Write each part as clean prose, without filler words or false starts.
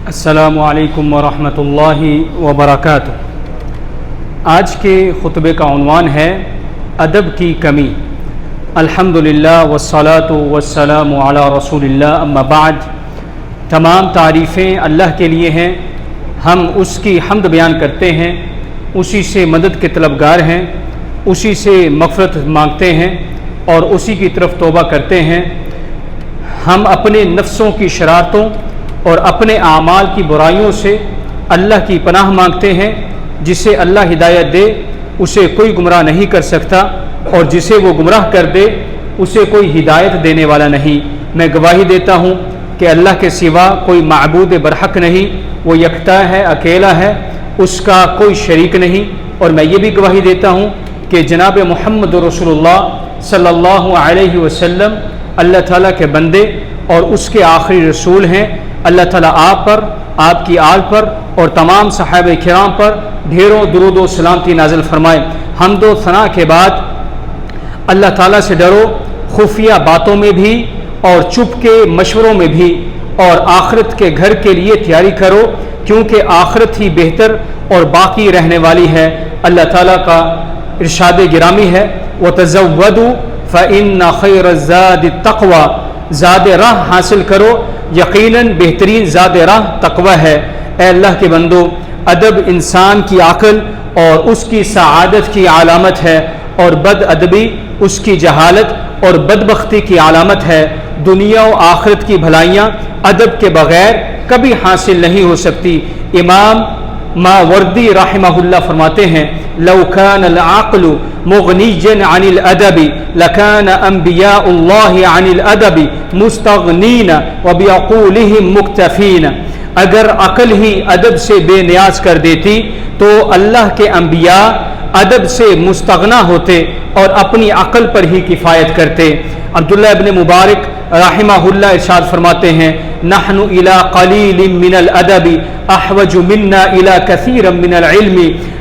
السلام علیکم ورحمۃ اللہ وبرکاتہ۔ آج کے خطبے کا عنوان ہے ادب کی کمی۔ الحمدللہ والصلاۃ والسلام علی رسول اللہ، اما بعد۔ تمام تعریفیں اللہ کے لیے ہیں، ہم اس کی حمد بیان کرتے ہیں، اسی سے مدد کے طلبگار ہیں، اسی سے مغفرت مانگتے ہیں اور اسی کی طرف توبہ کرتے ہیں۔ ہم اپنے نفسوں کی شرارتوں اور اپنے اعمال کی برائیوں سے اللہ کی پناہ مانگتے ہیں۔ جسے اللہ ہدایت دے اسے کوئی گمراہ نہیں کر سکتا، اور جسے وہ گمراہ کر دے اسے کوئی ہدایت دینے والا نہیں۔ میں گواہی دیتا ہوں کہ اللہ کے سوا کوئی معبود برحق نہیں، وہ یکتا ہے، اکیلا ہے، اس کا کوئی شریک نہیں۔ اور میں یہ بھی گواہی دیتا ہوں کہ جناب محمد رسول اللہ صلی اللہ علیہ وسلم اللہ تعالیٰ کے بندے اور اس کے آخری رسول ہیں۔ اللہ تعالیٰ آپ پر، آپ کی آل پر اور تمام صحابہ کرام پر ڈھیروں درود و سلامتی نازل فرمائے۔ حمد و ثنا کے بعد اللہ تعالیٰ سے ڈرو، خفیہ باتوں میں بھی اور چپ کے مشوروں میں بھی، اور آخرت کے گھر کے لیے تیاری کرو، کیونکہ آخرت ہی بہتر اور باقی رہنے والی ہے۔ اللہ تعالیٰ کا ارشاد گرامی ہے، وَتَزَوَّدُوا فَإِنَّ خَيْرَ الزَّادِ التَّقْوَى، زاد راہ حاصل کرو، یقیناً بہترین زاد راہ تقوی ہے۔ اے اللہ کے بندو، ادب انسان کی عقل اور اس کی سعادت کی علامت ہے، اور بد ادبی اس کی جہالت اور بدبختی کی علامت ہے۔ دنیا و آخرت کی بھلائیاں ادب کے بغیر کبھی حاصل نہیں ہو سکتی۔ امام ماوردی رحمہ اللہ فرماتے ہیں، لو کان العقل مغنیا عن الادب لکان انبیاء اللہ عن الادب مستغنین وبعقولہم مکتفین۔ اگر عقل ہی ادب سے بے نیاز کر دیتی تو اللہ کے انبیاء ادب سے مستغنا ہوتے اور اپنی عقل پر ہی کفایت کرتے۔ عبداللہ ابن مبارک رحمہ اللہ ارشاد فرماتے ہیں، نحن الى قلیل من الادب احوج منا الى کثیر من العلم۔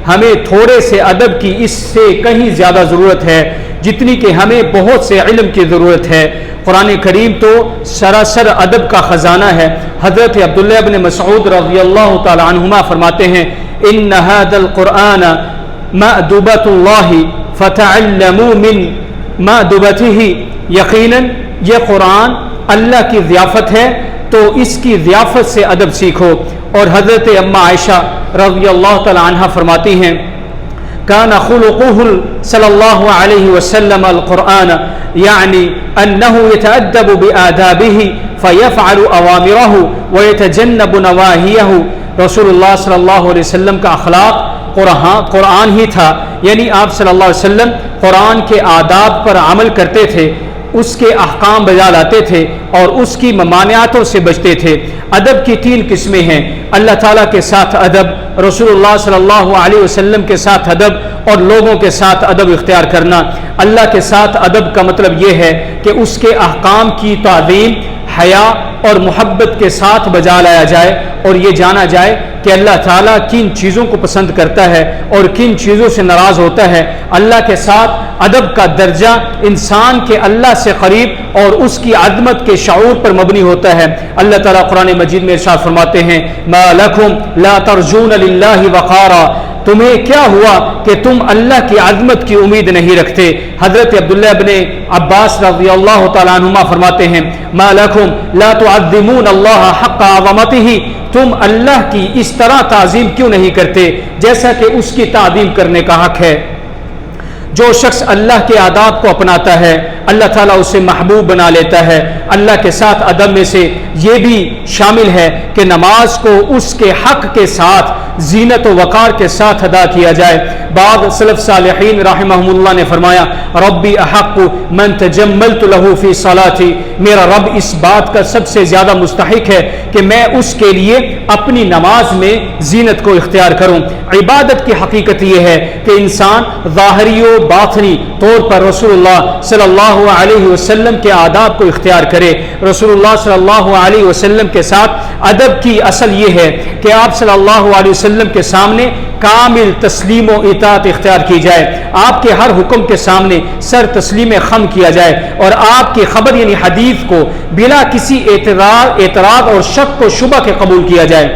ہمیں تھوڑے سے ادب کی اس سے کہیں زیادہ ضرورت ہے جتنی کہ ہمیں بہت سے علم کی ضرورت ہے۔ قرآن کریم تو سراسر ادب کا خزانہ ہے۔ حضرت عبداللہ ابن مسعود رضی اللہ تعالی عنہما فرماتے ہیں، ان هذا القرآن مأدبۃ اللہ فتعلموا من مأدبته، یقیناً یہ قرآن اللہ کی ضیافت ہے تو اس کی ضیافت سے ادب سیکھو۔ اور حضرت اما عائشہ رضی اللہ تعالی عنہ فرماتی ہیں، کان خلقہ صلی اللہ علیہ وسلم القرآن، یعنی انہ یتأدب بآدابہ فیفعل اوامرہ ویتجنب نواہیہ۔ رسول اللہ صلی اللہ علیہ وسلم کا اخلاق قرآن ہی تھا، یعنی آپ صلی اللہ علیہ وسلم قرآن کے آداب پر عمل کرتے تھے، اس کے احکام بجا لاتے تھے اور اس کی ممانعاتوں سے بچتے تھے۔ ادب کی 3 قسمیں ہیں، اللہ تعالیٰ کے ساتھ ادب، رسول اللہ صلی اللہ علیہ وسلم کے ساتھ ادب، اور لوگوں کے ساتھ ادب اختیار کرنا۔ اللہ کے ساتھ ادب کا مطلب یہ ہے کہ اس کے احکام کی تعظیم حیا اور محبت کے ساتھ بجا لایا جائے، اور یہ جانا جائے کہ اللہ تعالیٰ کن چیزوں کو پسند کرتا ہے اور کن چیزوں سے ناراض ہوتا ہے۔ اللہ کے ساتھ ادب کا درجہ انسان کے اللہ سے قریب اور اس کی عظمت کے شعور پر مبنی ہوتا ہے۔ اللہ تعالیٰ قرآن مجید میں ارشاد فرماتے ہیں، ما لکم لا ترجون للہ وقارا، تمہیں کیا ہوا کہ تم اللہ کی عظمت کی امید نہیں رکھتے۔ حضرت عبداللہ ابن عباس رضی اللہ تعالیٰ عنہما فرماتے ہیں، ما لکم لا تعظمون اللہ حق عظمتہ، تم اللہ کی اس طرح تعظیم کیوں نہیں کرتے جیسا کہ اس کی تعظیم کرنے کا حق ہے۔ جو شخص اللہ کے آداب کو اپناتا ہے اللہ تعالیٰ اسے محبوب بنا لیتا ہے۔ اللہ کے ساتھ ادب میں سے یہ بھی شامل ہے کہ نماز کو اس کے حق کے ساتھ زینت و وقار کے ساتھ ادا کیا جائے۔ بعض سلف صالحین رحمہم اللہ نے فرمایا، ربی احق من تجملت له فی صلاتی، میرا رب اس بات کا سب سے زیادہ مستحق ہے کہ میں اس کے لیے اپنی نماز میں زینت کو اختیار کروں۔ عبادت کی حقیقت یہ ہے کہ انسان ظاہری و باطنی طور پر رسول اللہ صلی اللہ علیہ وسلم کے آداب کو اختیار کرے۔ رسول اللہ صلی اللہ علیہ وسلم کے ساتھ ادب کی اصل یہ ہے کہ آپ صلی اللہ علیہ وسلم کے سامنے کامل تسلیم و اطاعت اختیار کی جائے، آپ کے ہر حکم کے سامنے سر تسلیم خم کیا جائے، اور آپ کی خبر یعنی حدیث کو بلا کسی اعتراض اور شک و شبہ کے قبول کیا جائے۔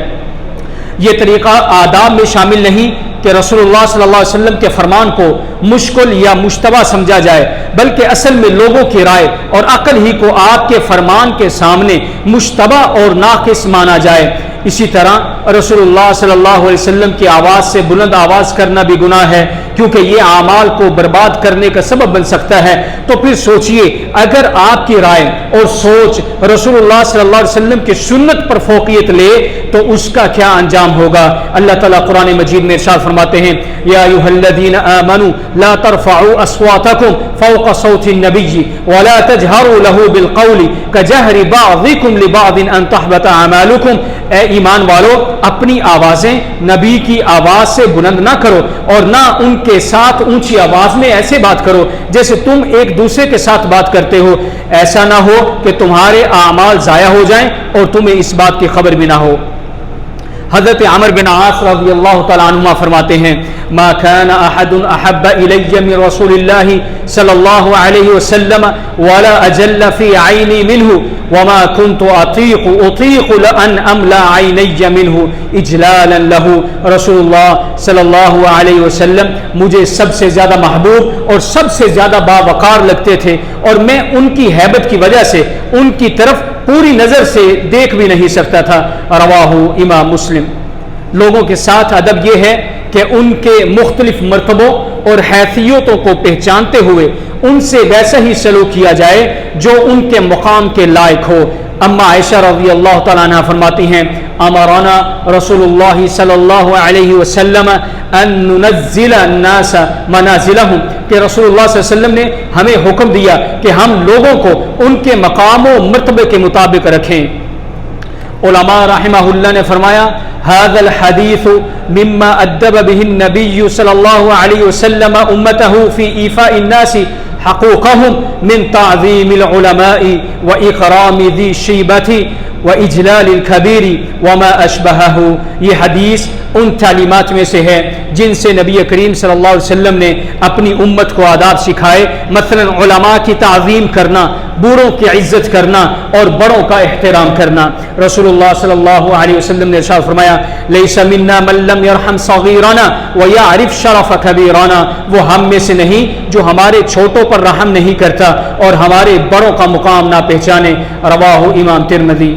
یہ طریقہ آداب میں شامل نہیں کہ رسول اللہ صلی اللہ علیہ وسلم کے فرمان کو مشکل یا مشتبہ سمجھا جائے، بلکہ اصل میں لوگوں کی رائے اور عقل ہی کو آپ کے فرمان کے سامنے مشتبہ اور ناقص مانا جائے۔ اسی طرح رسول اللہ صلی اللہ علیہ وسلم کی آواز سے بلند آواز کرنا بھی گناہ ہے، کیونکہ یہ اعمال کو برباد کرنے کا سبب بن سکتا ہے۔ تو پھر سوچئے، اگر آپ کی رائے اور سوچ رسول اللہ صلی اللہ علیہ وسلم کی سنت پر فوقیت لے تو اس کا کیا انجام ہوگا؟ اللہ تعالیٰ قرآن مجید میں ارشاد فرماتے ہیں، یا ایھا الذین آمنوا لا ترفعوا اصواتکم فوق صوت النبی ولا تجہروا له بالقول کجہر بعضکم لبعض ان تحبط اعمالکم۔ اے ایمان والو، اپنی آوازیں نبی کی آواز سے بلند نہ کرو، اور نہ ان کے ساتھ اونچی آواز میں ایسے بات کرو جیسے تم ایک دوسرے کے ساتھ بات کرتے ہو، ایسا نہ ہو کہ تمہارے اعمال ضائع ہو جائیں اور تمہیں اس بات کی خبر بھی نہ ہو۔ حضرت عمر بن عاص رضی اللہ تعالیٰ عنہما فرماتے ہیں، ما كان احد احب الی من رسول اللہ صلی اللہ علیہ وسلم ولا اجل فی عینی منہ وما كنت اطیق لان املا عینی منہ اجلالا له۔ رسول اللہ صلی اللہ علیہ وسلم مجھے سب سے زیادہ محبوب اور سب سے زیادہ باوقار لگتے تھے، اور میں ان کی ہیبت کی وجہ سے ان کی طرف پوری نظر سے دیکھ بھی نہیں سکتا تھا۔ رواہ امام مسلم۔ لوگوں کے ساتھ ادب یہ ہے کہ ان کے مختلف مرتبوں اور حیثیتوں کو پہچانتے ہوئے ان سے ویسا ہی سلوک کیا جائے جو ان کے مقام کے لائق ہو۔ اما عائشہ رضی اللہ تعالیٰ عنہ فرماتی ہیں، امرنا رسول اللہ صلی اللہ علیہ وسلم ان ننزل الناس منازلہم، کہ رسول اللہ صلی اللہ علیہ وسلم نے ہمیں حکم دیا کہ ہم لوگوں کو ان کے مقام و مرتبے کے مطابق رکھیں۔ علماء رحمہ اللہ نے فرمایا، هذا الحديث مما أدب به النبي صلى الله عليه وسلم أمته في إيفاء الناس حقوقهم من تعظيم العلماء وإكرام ذي الشيبة وإجلال الكبير وما أشبهه۔ یہ حدیث ان تعلیمات میں سے ہے جن سے نبی کریم صلی اللہ علیہ وسلم نے اپنی امت کو آداب سکھائے، مثلا علماء کی تعظیم کرنا، بوڑھوں کی عزت کرنا اور بڑوں کا احترام کرنا۔ رسول اللہ صلی اللہ علیہ وسلم نے ارشاد فرمایا، لیس منا من لم یرحم صغیرنا ویعرف شرف کبیرنا۔ وہ ہم میں سے نہیں جو ہمارے چھوٹوں پر رحم نہیں کرتا اور ہمارے بڑوں کا مقام نہ پہچانے۔ رواہ امام ترمذی۔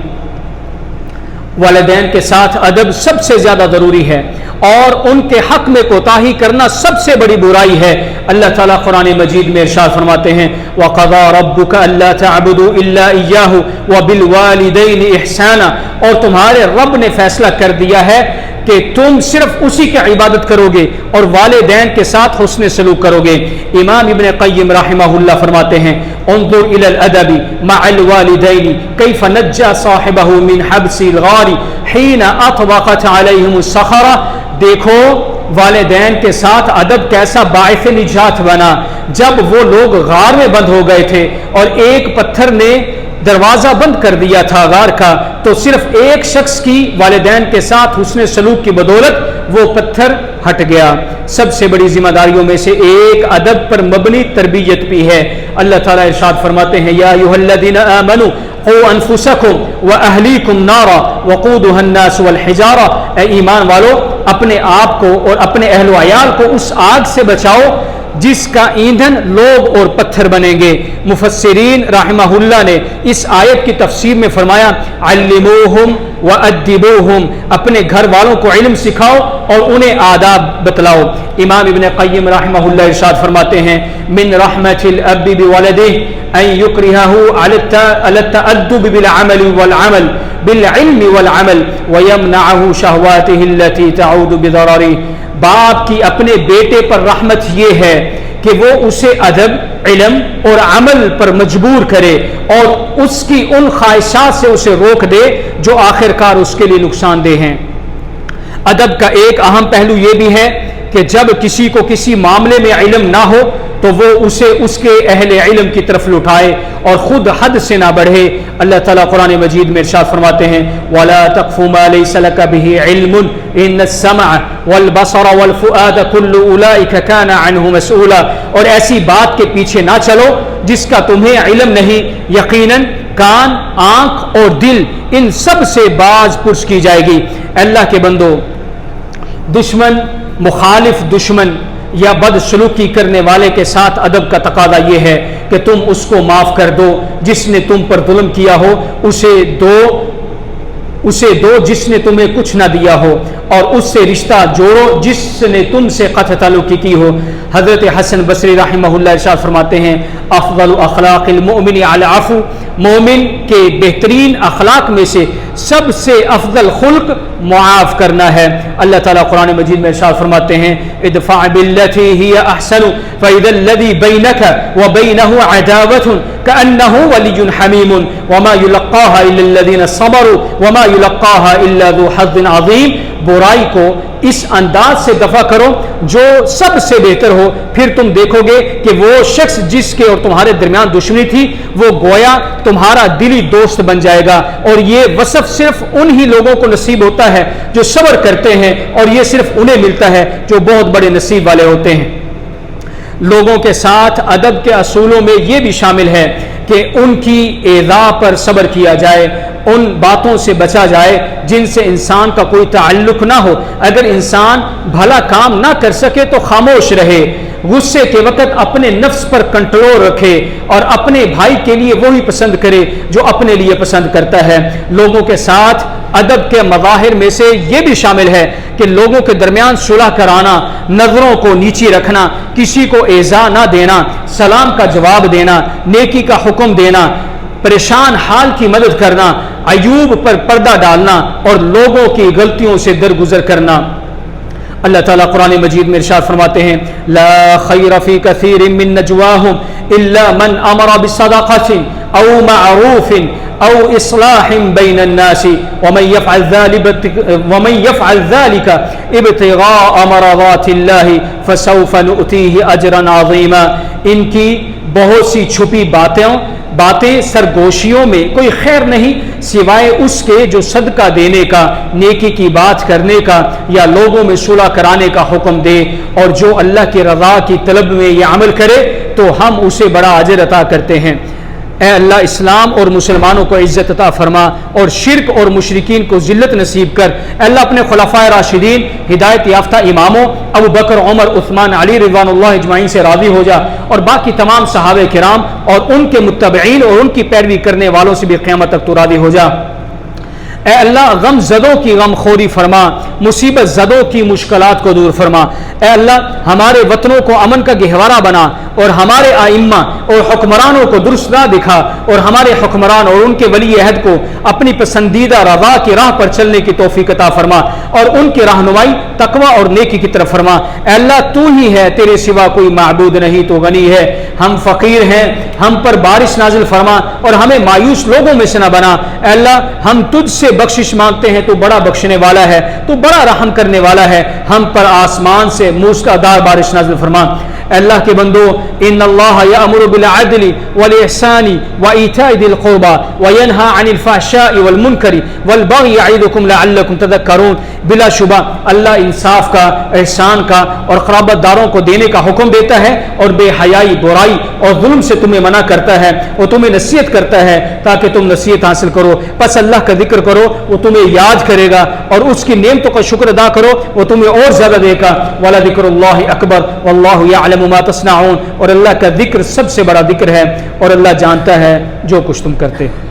والدین کے ساتھ ادب سب سے زیادہ ضروری ہے، اور ان کے حق میں کوتاہی کرنا سب سے بڑی برائی ہے۔ اللہ تعالیٰ قرآن مجید میں ارشاد فرماتے ہیں، وَقَضَىٰ رَبُّكَ أَلَّا تَعْبُدُوا إِلَّا إِيَّاهُ وَبِالْوَالِدَيْنِ إِحْسَانًا۔ اور تمہارے رب نے فیصلہ کر دیا ہے کہ تم صرف اسی کی عبادت کرو گے اور والدین کے ساتھ حسن سلوک کرو گے۔ امام ابن قیم رحمہ اللہ فرماتے ہیں، انظر الى الادب مع الوالدین کیف نجا صاحبہ من حبس الغار حین اطبقت علیہم الصخرہ۔ دیکھو والدین کے ساتھ ادب کیسا باعث نجات بنا جب وہ لوگ غار میں بند ہو گئے تھے اور ایک پتھر نے دروازہ بند کر دیا تھا غار کا، تو صرف ایک شخص کی والدین کے ساتھ حسن سلوک کی بدولت وہ پتھر ہٹ گیا۔ سب سے بڑی ذمہ داریوں میں سے ایک ادب پر مبنی تربیت بھی ہے۔ اللہ تعالیٰ ارشاد فرماتے ہیں، یا ایھا الذین آمنوا قوا انفسکم واہلیکم نارا وقودها الناس والحجارہ۔ اے ایمان والو، اپنے آپ کو اور اپنے اہل و عیال کو اس آگ سے بچاؤ جس کا ایندھن لوگ اور پتھر بنیں گے۔ مفسرین رحمہ اللہ نے اس آیت کی تفسیر میں فرمایا، علموہم وادبوہم، اپنے گھر والوں کو علم سکھاؤ اور انہیں آداب بتلاؤ۔ امام ابن قیم رحمہ اللہ ارشاد فرماتے ہیں، من رحمت الاب بولدہ ان یکرہہ علی التأدب بالعلم والعمل ویمنعہ شہواتہ التي تعود بضررہ۔ باپ کی اپنے بیٹے پر رحمت یہ ہے کہ وہ اسے ادب، علم اور عمل پر مجبور کرے اور اس کی ان خواہشات سے اسے روک دے جو آخر کار اس کے لیے نقصان دہ ہیں۔ ادب کا ایک اہم پہلو یہ بھی ہے کہ جب کسی کو کسی معاملے میں علم نہ ہو تو وہ اسے اس کے اہل علم کی طرف لٹائے اور خود حد سے نہ بڑھے۔ اللہ تعالیٰ قرآن مجید میں ارشاد فرماتے ہیں وَلَا تَقْفُ مَا لَيْسَ لَكَ بِهِ عِلْمٌ إِنَّ السَّمْعَ وَالْبَصَرَ وَالْفُؤَادَ كُلُّ أُولَٰئِكَ كَانَ عَنْهُ مسؤولا، اور ایسی بات کے پیچھے نہ چلو جس کا تمہیں علم نہیں، یقیناً کان، آنکھ اور دل ان سب سے باز پرس کی جائے گی۔ اللہ کے بندو، دشمن، مخالف دشمن یا بدسلوکی کرنے والے کے ساتھ ادب کا تقاضا یہ ہے کہ تم اس کو معاف کر دو، جس نے تم پر ظلم کیا ہو اسے دو جس نے تمہیں کچھ نہ دیا ہو، اور اس سے رشتہ جوڑو جس نے تم سے قطع تعلق کی ہو۔ حضرت حسن بصری رحمہ اللہ ارشاد فرماتے ہیں افضل اخلاق المؤمن العفو، مومن کے بہترین اخلاق میں سے سب سے افضل خلق معاف کرنا ہے۔ اللہ تعالیٰ قرآن مجید میں ارشاد فرماتے ہیں ادفع بالتي هي احسن فاذا الذي بينك وبينه عداوة كأنه ولي حميم وما يلقاها الا الذين صبروا وما يلقاها الا ذو حظ عظيم۔ برائی کو اس انداز سے دفع کرو جو سب سے بہتر ہو، پھر تم دیکھو گے کہ وہ شخص جس کے اور تمہارے درمیان دشمنی تھی وہ گویا تمہارا دلی دوست بن جائے گا۔ اور یہ وصف صرف انہی لوگوں کو نصیب ہوتا ہے جو صبر کرتے ہیں، اور یہ صرف انہیں ملتا ہے جو بہت بڑے نصیب والے ہوتے ہیں۔ لوگوں کے ساتھ ادب کے اصولوں میں یہ بھی شامل ہے کہ ان کی ایذا پر صبر کیا جائے، ان باتوں سے بچا جائے جن سے انسان کا کوئی تعلق نہ ہو۔ اگر انسان بھلا کام نہ کر سکے تو خاموش رہے، غصے کے وقت اپنے نفس پر کنٹرول رکھے اور اپنے بھائی کے لیے وہی پسند کرے جو اپنے لیے پسند کرتا ہے۔ لوگوں کے ساتھ ادب کے مظاہر میں سے یہ بھی شامل ہے کہ لوگوں کے درمیان صلح کرانا، نظروں کو نیچی رکھنا، کسی کو ایذا نہ دینا، سلام کا جواب دینا، نیکی کا حکم دینا، پریشان حال کی مدد کرنا، عیوب پر پردہ ڈالنا اور لوگوں کی غلطیوں سے درگزر کرنا۔ اللہ تعالیٰ قرآن مجید میں ارشاد فرماتے ہیں لا خیر فی کثیر من نجواہم الا من امر بصدقۃ او معروف او اصلاح بین الناس ومن يفعل ذلك ابتغاء مرضات اللہ فسوف نؤتیہ اجرا عظیما۔ ان کی بہت سی چھپی باتیں سرگوشیوں میں کوئی خیر نہیں سوائے اس کے جو صدقہ دینے کا، نیکی کی بات کرنے کا یا لوگوں میں صلح کرانے کا حکم دے، اور جو اللہ کی رضا کی طلب میں یہ عمل کرے تو ہم اسے بڑا اجر عطا کرتے ہیں۔ اے اللہ اسلام اور مسلمانوں کو عزت عطا فرما اور شرک اور مشرکین کو ذلت نصیب کر۔ اے اللہ اپنے خلفائے راشدین، ہدایت یافتہ اماموں ابو بکر، عمر، عثمان، علی رضوان اللہ اجمعین سے راضی ہو جا، اور باقی تمام صحابہ کرام اور ان کے متبعین اور ان کی پیروی کرنے والوں سے بھی قیامت تک تو راضی ہو جا۔ اے اللہ غم زدوں کی غم خوری فرما، مصیبت زدوں کی مشکلات کو دور فرما۔ اے اللہ ہمارے وطنوں کو امن کا گہوارہ بنا، اور ہمارے ائمہ اور حکمرانوں کو درست راہ دکھا، اور ہمارے حکمران اور ان کے ولی عہد کو اپنی پسندیدہ رضا کی راہ پر چلنے کی توفیق عطا فرما، اور ان کی رہنمائی تقوی اور نیکی کی طرف فرما۔ اے اللہ تو ہی ہے، تیرے سوا کوئی معبود نہیں، تو غنی ہے، ہم فقیر ہیں، ہم پر بارش نازل فرما اور ہمیں مایوس لوگوں میں سے نہ بنا۔ اے اللہ ہم تجھ سے بخشش مانگتے ہیں، تو بڑا بخشنے والا ہے، تو بڑا رحم کرنے والا ہے، ہم پر آسمان سے موسلادھار بارش نازل فرما۔ اے اللہ کے بندو ان اللہ یأمر بالعدل والاحسان وایتاء ذی القربى وینہی عن الفحشاء والمنکر والبغی یعظکم لعلکم تذکرون۔ بلا شبہ اللہ انصاف کا، احسان کا اور قرابت داروں کو دینے کا حکم دیتا ہے، اور بے حیائی، برائی اور ظلم سے تمہیں منع کرتا ہے، وہ تمہیں نصیحت کرتا ہے تاکہ تم نصیحت حاصل کرو۔ پس اللہ کا ذکر کرو، وہ تمہیں یاد کرے گا، اور اس کی نعمتوں کا شکر ادا کرو، وہ تمہیں اور زیادہ دے گا۔ وَلَذِكْرُ اللَّهِ أَكْبَرُ وَاللَّهُ يَعْلَمُ مَا تَصْنَعُونَ۔ اور اللہ کا ذکر سب سے بڑا ذکر ہے، اور اللہ جانتا ہے جو کچھ تم کرتے ہیں۔